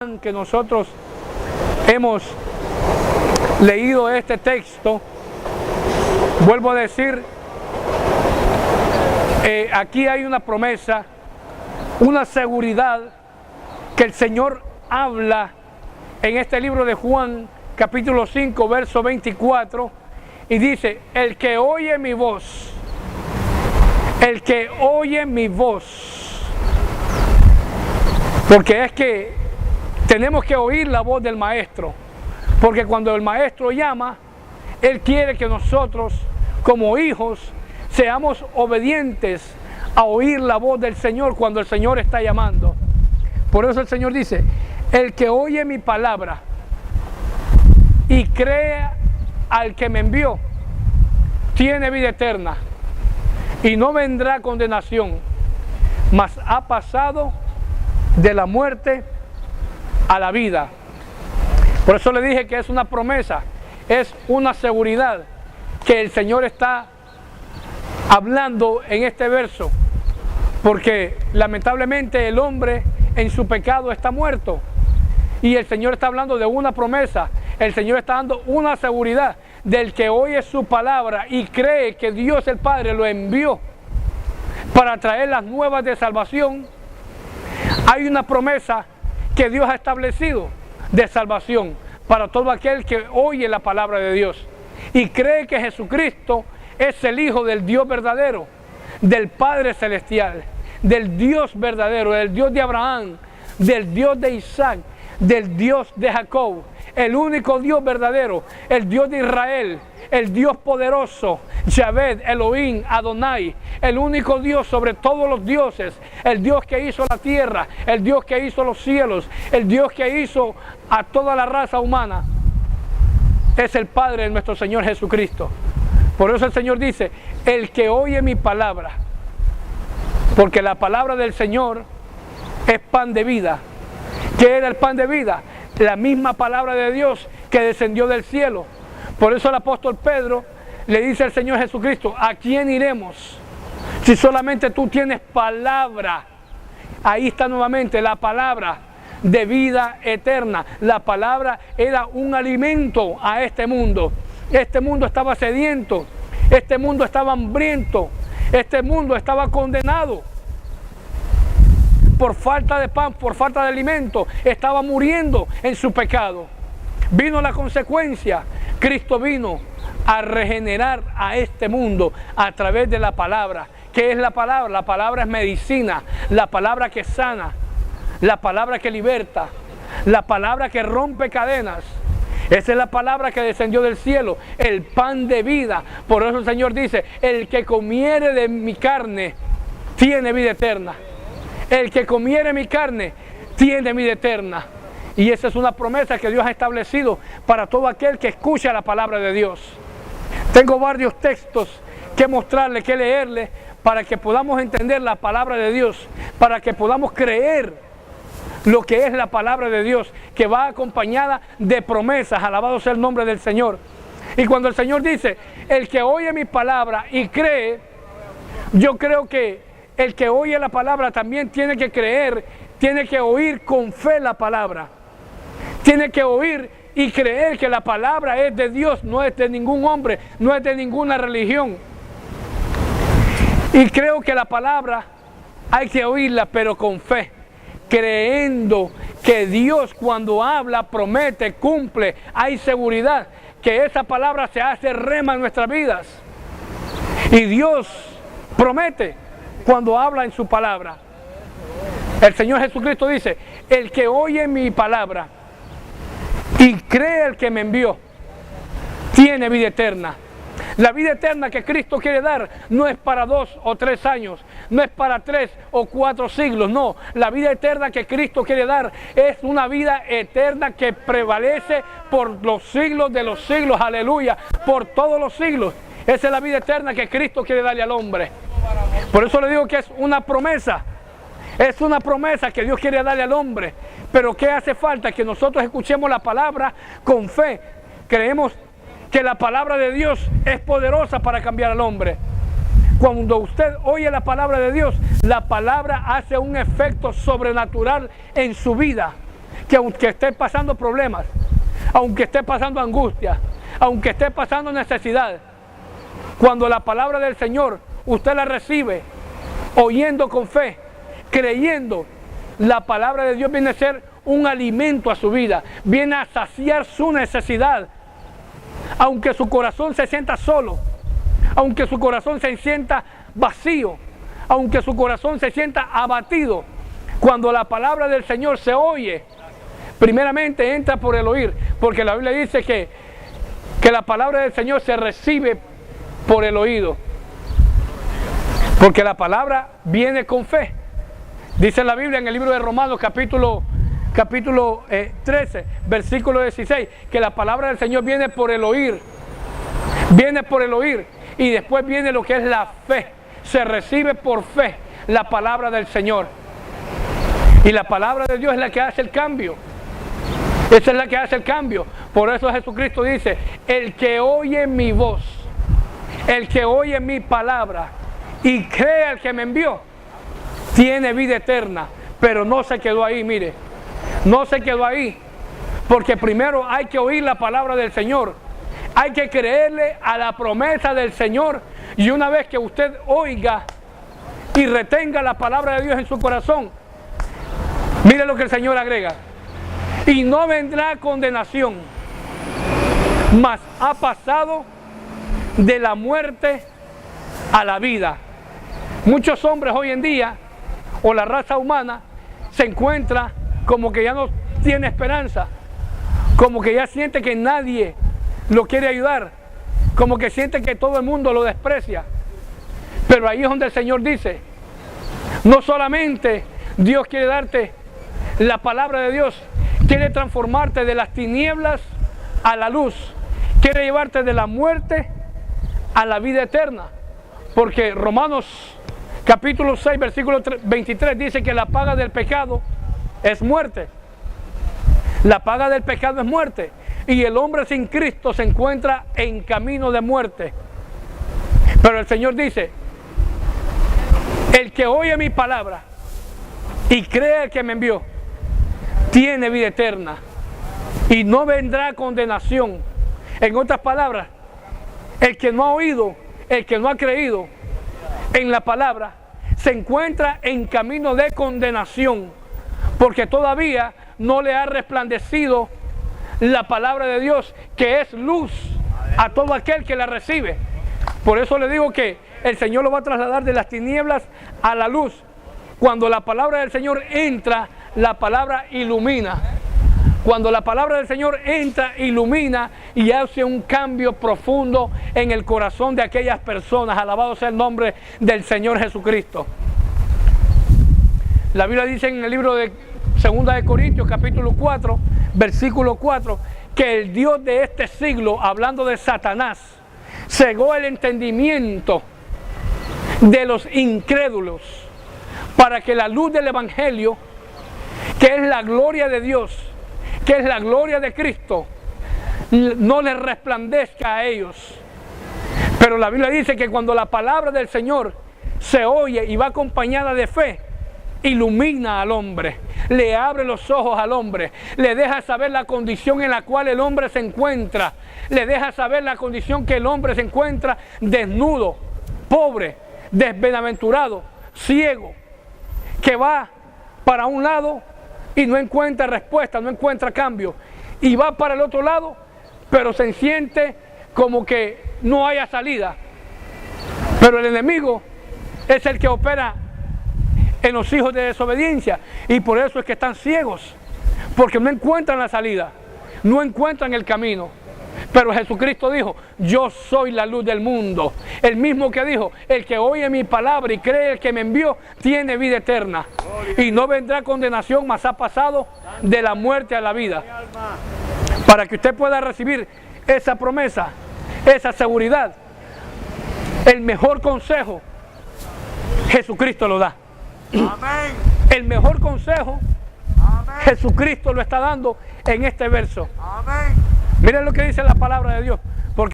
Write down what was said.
que nosotros hemos leído este texto, vuelvo a decir, aquí hay una promesa, una seguridad que el Señor habla en este libro de Juan, capítulo 5, verso 24, y dice: el que oye mi voz, porque es que tenemos que oír la voz del Maestro, porque cuando el Maestro llama, Él quiere que nosotros, como hijos, seamos obedientes a oír la voz del Señor cuando el Señor está llamando. Por eso el Señor dice: el que oye mi palabra y cree al que me envió, tiene vida eterna y no vendrá condenación, mas ha pasado de la muerte a la vida. Por eso le dije que es una promesa, es una seguridad que el Señor está hablando en este verso, porque lamentablemente el hombre en su pecado está muerto, y el Señor está hablando de una promesa. El Señor está dando una seguridad del que oye su palabra y cree que Dios el Padre lo envió para traer las nuevas de salvación. Hay una promesa que Dios ha establecido de salvación para todo aquel que oye la palabra de Dios y cree que Jesucristo es el Hijo del Dios verdadero, del Padre celestial, del Dios verdadero, del Dios de Abraham, del Dios de Isaac, del Dios de Jacob, el único Dios verdadero, el Dios de Israel, el Dios poderoso, Yahvé, Elohim, Adonai, el único Dios sobre todos los dioses, el Dios que hizo la tierra, el Dios que hizo los cielos, el Dios que hizo a toda la raza humana, es el Padre de nuestro Señor Jesucristo. Por eso el Señor dice: el que oye mi palabra, porque la palabra del Señor es pan de vida. ¿Qué era el pan de vida? La misma palabra de Dios que descendió del cielo. Por eso el apóstol Pedro le dice al Señor Jesucristo: ¿a quién iremos si solamente tú tienes palabra? Ahí está nuevamente la palabra de vida eterna. La palabra era un alimento a este mundo. Este mundo estaba sediento, este mundo estaba hambriento, este mundo estaba condenado por falta de pan, por falta de alimento, estaba muriendo en su pecado. Vino la consecuencia. Cristo vino a regenerar a este mundo a través de la palabra. ¿Qué es la palabra? La palabra es medicina, la palabra que sana, la palabra que liberta, la palabra que rompe cadenas. Esa es la palabra que descendió del cielo, el pan de vida. Por eso el Señor dice: el que comiere de mi carne tiene vida eterna. El que comiere mi carne tiene vida eterna. Y esa es una promesa que Dios ha establecido para todo aquel que escucha la palabra de Dios. Tengo varios textos que mostrarle, que leerle, para que podamos entender la palabra de Dios, para que podamos creer lo que es la palabra de Dios, que va acompañada de promesas. Alabado sea el nombre del Señor. Y cuando el Señor dice: el que oye mi palabra y cree, yo creo que el que oye la palabra también tiene que creer, tiene que oír con fe la palabra. Tiene que oír y creer que la palabra es de Dios, no es de ningún hombre, no es de ninguna religión. Y creo que la palabra hay que oírla, pero con fe, creyendo que Dios, cuando habla, promete, cumple. Hay seguridad que esa palabra se hace rema en nuestras vidas. Y Dios promete cuando habla en su palabra. El Señor Jesucristo dice: el que oye mi palabra y cree el que me envió, tiene vida eterna. La vida eterna que Cristo quiere dar no es para 2 o 3 años, no es para 3 o 4 siglos, no. La vida eterna que Cristo quiere dar es una vida eterna que prevalece por los siglos de los siglos, aleluya, por todos los siglos. Esa es la vida eterna que Cristo quiere darle al hombre. Por eso le digo que es una promesa. Es una promesa que Dios quiere darle al hombre. Pero ¿qué hace falta? Que nosotros escuchemos la palabra con fe. Creemos que la palabra de Dios es poderosa para cambiar al hombre. Cuando usted oye la palabra de Dios, la palabra hace un efecto sobrenatural en su vida, que aunque esté pasando problemas, aunque esté pasando angustia, aunque esté pasando necesidad, cuando la palabra del Señor usted la recibe, oyendo con fe, creyendo, la palabra de Dios viene a ser un alimento a su vida, viene a saciar su necesidad. Aunque su corazón se sienta solo, aunque su corazón se sienta vacío, aunque su corazón se sienta abatido, cuando la palabra del Señor se oye, primeramente entra por el oír, porque la Biblia dice que la palabra del Señor se recibe por el oído, porque la palabra viene con fe. Dice la Biblia en el libro de Romanos capítulo 13, versículo 16, que la palabra del Señor viene por el oír, y después viene lo que es la fe. Se recibe por fe la palabra del Señor, y la palabra de Dios es la que hace el cambio. Esa es la que hace el cambio. Por eso Jesucristo dice: el que oye mi voz, el que oye mi palabra y cree al que me envió, tiene vida eterna. Pero no se quedó ahí, mire, no se quedó ahí, porque primero hay que oír la palabra del Señor, hay que creerle a la promesa del Señor, y una vez que usted oiga y retenga la palabra de Dios en su corazón, mire lo que el Señor agrega: y no vendrá condenación, mas ha pasado de la muerte a la vida. Muchos hombres hoy en día, o la raza humana, se encuentra como que ya no tiene esperanza, como que ya siente que nadie lo quiere ayudar, como que siente que todo el mundo lo desprecia. Pero ahí es donde el Señor dice: no solamente Dios quiere darte la palabra de Dios, quiere transformarte de las tinieblas a la luz, quiere llevarte de la muerte a la vida eterna, porque Romanos capítulo 6, versículo 23 dice que la paga del pecado es muerte. La paga del pecado es muerte, y el hombre sin Cristo se encuentra en camino de muerte. Pero el Señor dice: el que oye mi palabra y cree que me envió, tiene vida eterna y no vendrá condenación. En otras palabras, el que no ha oído, el que no ha creído en la palabra, se encuentra en camino de condenación, porque todavía no le ha resplandecido la palabra de Dios, que es luz a todo aquel que la recibe. Por eso le digo que el Señor lo va a trasladar de las tinieblas a la luz. Cuando la palabra del Señor entra, la palabra ilumina. Cuando la palabra del Señor entra, ilumina y hace un cambio profundo en el corazón de aquellas personas. Alabado sea el nombre del Señor Jesucristo. La Biblia dice en el libro de 2 de Corintios, capítulo 4, versículo 4, que el Dios de este siglo, hablando de Satanás, cegó el entendimiento de los incrédulos para que la luz del Evangelio, que es la gloria de Dios, que es la gloria de Cristo, no les resplandezca a ellos. Pero la Biblia dice que cuando la palabra del Señor se oye y va acompañada de fe, ilumina al hombre, le abre los ojos al hombre, le deja saber la condición en la cual el hombre se encuentra, le deja saber la condición que el hombre se encuentra: desnudo, pobre, desbienaventurado, ciego, que va para un lado y no encuentra respuesta, no encuentra cambio, y va para el otro lado, pero se siente como que no haya salida. Pero el enemigo es el que opera en los hijos de desobediencia, y por eso es que están ciegos, porque no encuentran la salida, no encuentran el camino. Pero Jesucristo dijo: yo soy la luz del mundo. El mismo que dijo: el que oye mi palabra y cree el que me envió, tiene vida eterna y no vendrá condenación, mas ha pasado de la muerte a la vida. Para que usted pueda recibir esa promesa, esa seguridad, el mejor consejo Jesucristo lo da. Amén. El mejor consejo, amén, Jesucristo lo está dando en este verso. Amén. Miren lo que dice la palabra de Dios.